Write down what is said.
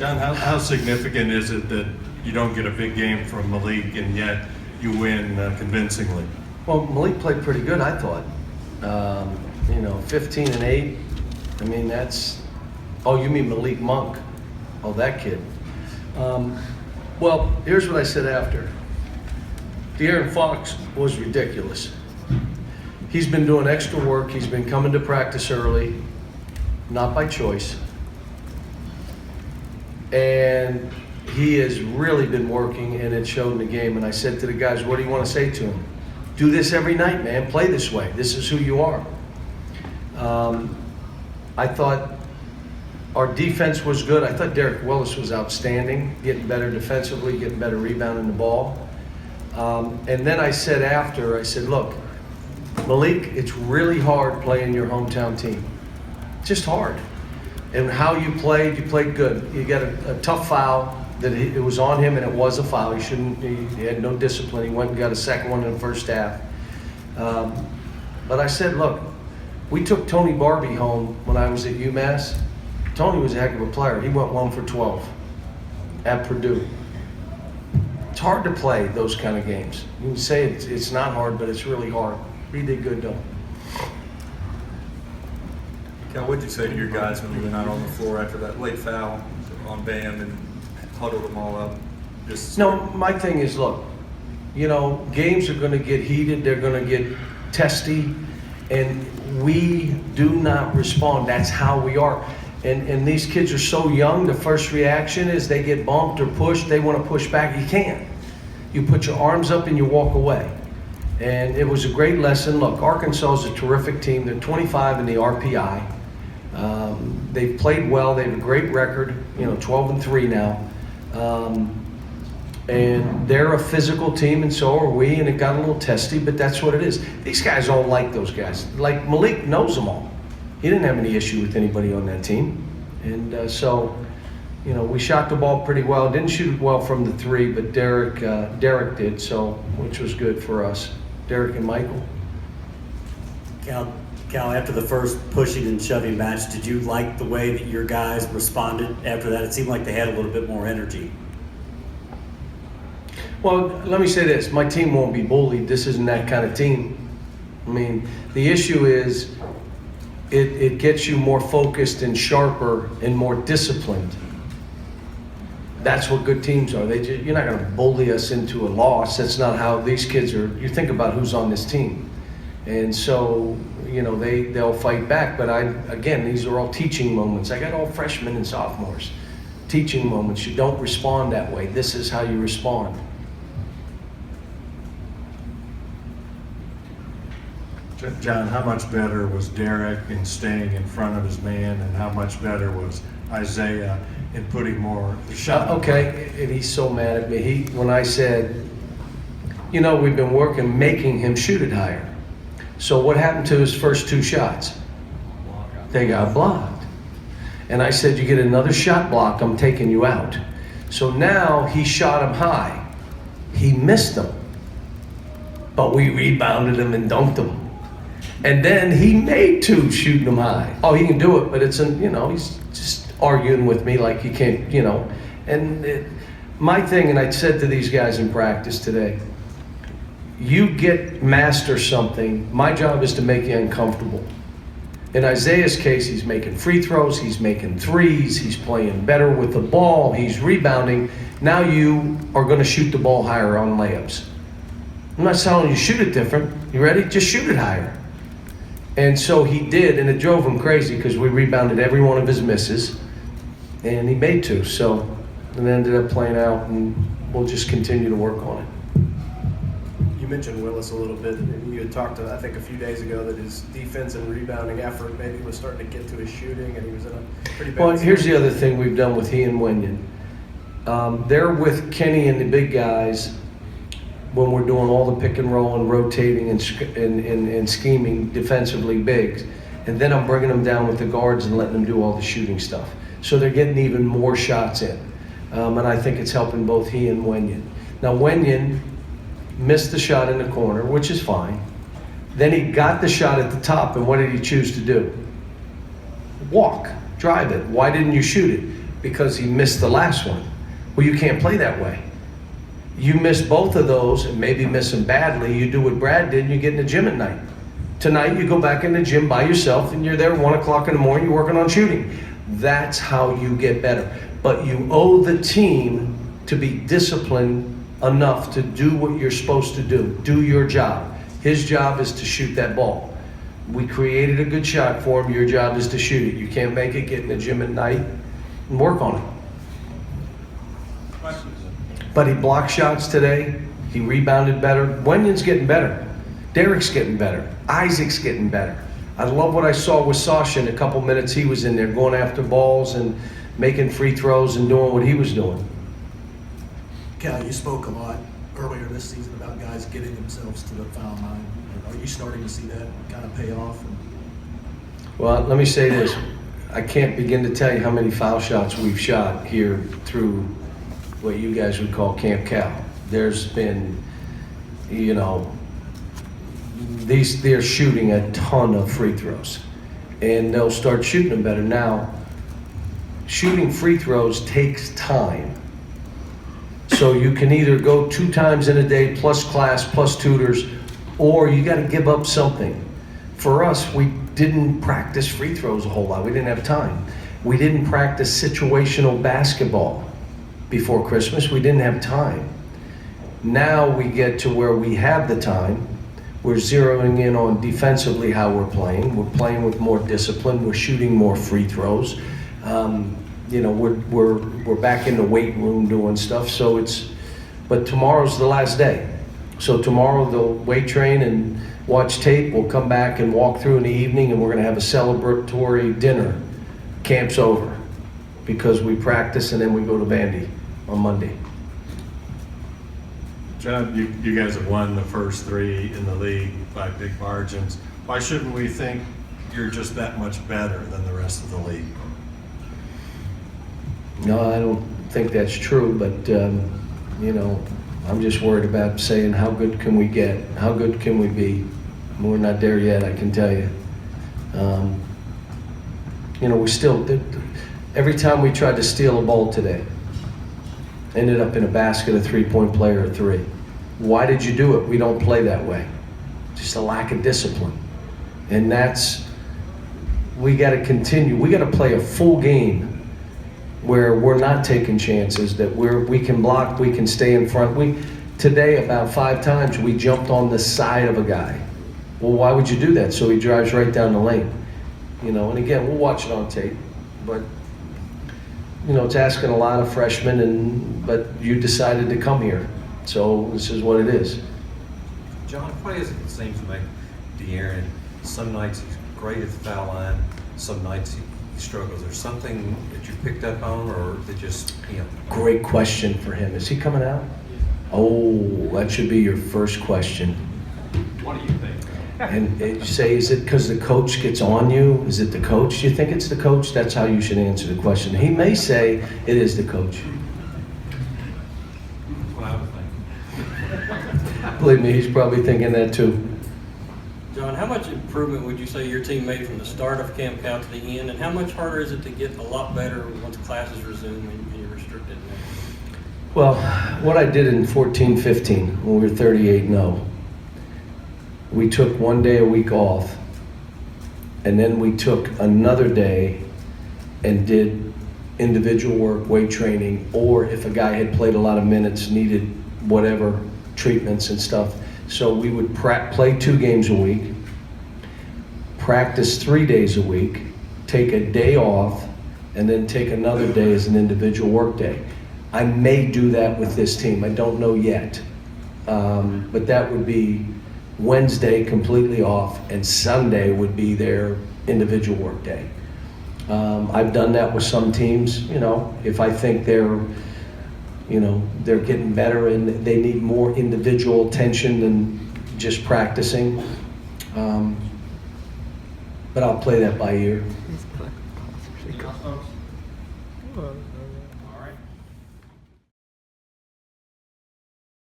John, how significant is it that you don't get a big game from Malik and yet you win convincingly? Well, Malik played pretty good, I thought. 15-8. I mean, that's. Oh, you mean Malik Monk? Oh, that kid. Well, here's what I said after. De'Aaron Fox was ridiculous. He's been doing extra work. He's been coming to practice early, not by choice. And he has really been working, and it showed in the game. And I said to the guys, what do you want to say to him? Do this every night, man. Play this way. This is who you are. I thought our defense was good. I thought Derek Willis was outstanding, getting better defensively, getting better rebounding the ball. And then I said after, I said, look, Malik, it's really hard playing your hometown team. Just hard. And how you played good. You got a tough foul that it was on him, and it was a foul. He had no discipline. He went and got a second one in the first half. But I said, look, we took Tony Barbie home when I was at UMass. Tony was a heck of a player. He went 1 for 12 at Purdue. It's hard to play those kind of games. You can say it's not hard, but it's really hard. We did good though. Cal, what did you say to your guys when you went out on the floor after that late foul on Bam and huddled them all up? No, my thing is, look, games are going to get heated. They're going to get testy, and we do not respond. That's how we are. And these kids are so young, the first reaction is they get bumped or pushed, they want to push back. You can't. You put your arms up and you walk away. And it was a great lesson. Look, Arkansas is a terrific team. They're 25 in the RPI. They've played well. They have a great record, 12-3 now. And they're a physical team, and so are we, and it got a little testy, but that's what it is. These guys all like those guys. Like Malik knows them all. He didn't have any issue with anybody on that team. And so, we shot the ball pretty well. Didn't shoot it well from the three, but Derek did, so, which was good for us. Derek and Michael. Cal, after the first pushing and shoving match, did you like the way that your guys responded after that? It seemed like they had a little bit more energy. Well, let me say this. My team won't be bullied. This isn't that kind of team. I mean, the issue is it gets you more focused and sharper and more disciplined. That's what good teams are. You're not going to bully us into a loss. That's not how these kids are. You think about who's on this team. And so, they'll fight back. But again, these are all teaching moments. I got all freshmen and sophomores. Teaching moments. You don't respond that way. This is how you respond. John, how much better was Derek in staying in front of his man, and how much better was Isaiah in putting more shot? Okay, and he's so mad at me. When I said, we've been working making him shoot it higher. So what happened to his first two shots? They got blocked. And I said, you get another shot block, I'm taking you out. So now he shot him high. He missed them. But we rebounded him and dunked him. And then he made two shooting him high. Oh, he can do it, but he's just arguing with me like he can't, And my thing, and I said to these guys in practice today, you master something. My job is to make you uncomfortable. In Isaiah's case, he's making free throws, he's making threes, he's playing better with the ball, he's rebounding. Now you are going to shoot the ball higher on layups. I'm not telling you shoot it different. You ready? Just shoot it higher. And so he did, and it drove him crazy because we rebounded every one of his misses, and he made two. So it ended up playing out, and we'll just continue to work on it. You mentioned Willis a little bit, and you had talked, I think, a few days ago that his defense and rebounding effort maybe was starting to get to his shooting, and he was in a pretty bad Well, here's the other thing we've done with he and Wenyan. They're with Kenny and the big guys when we're doing all the pick and roll and rotating and scheming defensively bigs. And then I'm bringing them down with the guards and letting them do all the shooting stuff. So they're getting even more shots in. And I think it's helping both he and Wenyan. Now Wenyan missed the shot in the corner, which is fine. Then he got the shot at the top, and what did he choose to do? Walk, drive it. Why didn't you shoot it? because he missed the last one. Well, you can't play that way. You miss both of those and maybe miss them badly. You do what Brad did and you get in the gym at night. Tonight you go back in the gym by yourself and you're there at 1 o'clock in the morning, you're working on shooting. That's how you get better. But you owe the team to be disciplined enough to do what you're supposed to do. Do your job. His job is to shoot that ball. We created a good shot for him. Your job is to shoot it. You can't make it, get in the gym at night and work on it. But he blocked shots today. He rebounded better. Wenyan's getting better. Derek's getting better. Isaac's getting better. I love what I saw with Sasha in a couple minutes he was in there going after balls and making free throws and doing what he was doing. Cal, you spoke a lot earlier this season about guys getting themselves to the foul line. Are you starting to see that kind of pay off? Well, let me say this. I can't begin to tell you how many foul shots we've shot here through what you guys would call Camp Cal. There's been, you know, they're shooting a ton of free throws. And they'll start shooting them better. Now, shooting free throws takes time. So you can either go 2 times in a day plus class plus tutors, or you got to give up something. For us, we didn't practice free throws a whole lot. We didn't have time. We didn't practice situational basketball before Christmas. We didn't have time. Now we get to where we have the time. We're zeroing in on defensively how we're playing. We're playing with more discipline. We're shooting more free throws. You know, we're back in the weight room doing stuff. So but tomorrow's the last day. So tomorrow they'll weight train and watch tape. We'll come back and walk through in the evening, and we're going to have a celebratory dinner. Camp's over because we practice and then we go to Vandy on Monday. John, you guys have won the first 3 in the league by big margins. Why shouldn't we think you're just that much better than the rest of the league? No, I don't think that's true, but, you know, I'm just worried about saying how good can we get? How good can we be? We're not there yet, I can tell you. You know, we still, every time we tried to steal a ball today, ended up in a basket, a three-point play or a 3. Why did you do it? We don't play that way. Just a lack of discipline. And we got to continue. We got to play a full game where we're not taking chances, that we can block, we can stay in front. Today, about 5 times, we jumped on the side of a guy. Well, why would you do that? So he drives right down the lane. You know, and again, we'll watch it on tape, but you know, it's asking a lot of freshmen, but you decided to come here. So this is what it is. John, why is it seems to make De'Aaron, some nights he's great at the foul line, some nights he struggles? There's something that you picked up on, or is it just him? Great question for him. Is he coming out? Oh, that should be your first question. What do you think? And you say, is it because the coach gets on you? Is it the coach? Do you think it's the coach? That's how you should answer the question. He may say it is the coach. Well, I would think. Believe me, he's probably thinking that too. John, how much improvement would you say your team made from the start of Camp Cal to the end, and how much harder is it to get a lot better once classes resume and you're restricted now? Well, what I did in 14-15 when we were 38-0, we took 1 day a week off, and then we took another day and did individual work, weight training, or if a guy had played a lot of minutes, needed whatever treatments and stuff. So we would play 2 games a week, practice 3 days a week, take a day off, and then take another day as an individual work day. I may do that with this team. I don't know yet. But that would be Wednesday completely off, and Sunday would be their individual work day. I've done that with some teams. You know, if I think they're getting better and they need more individual attention than just practicing. But I'll play that by ear.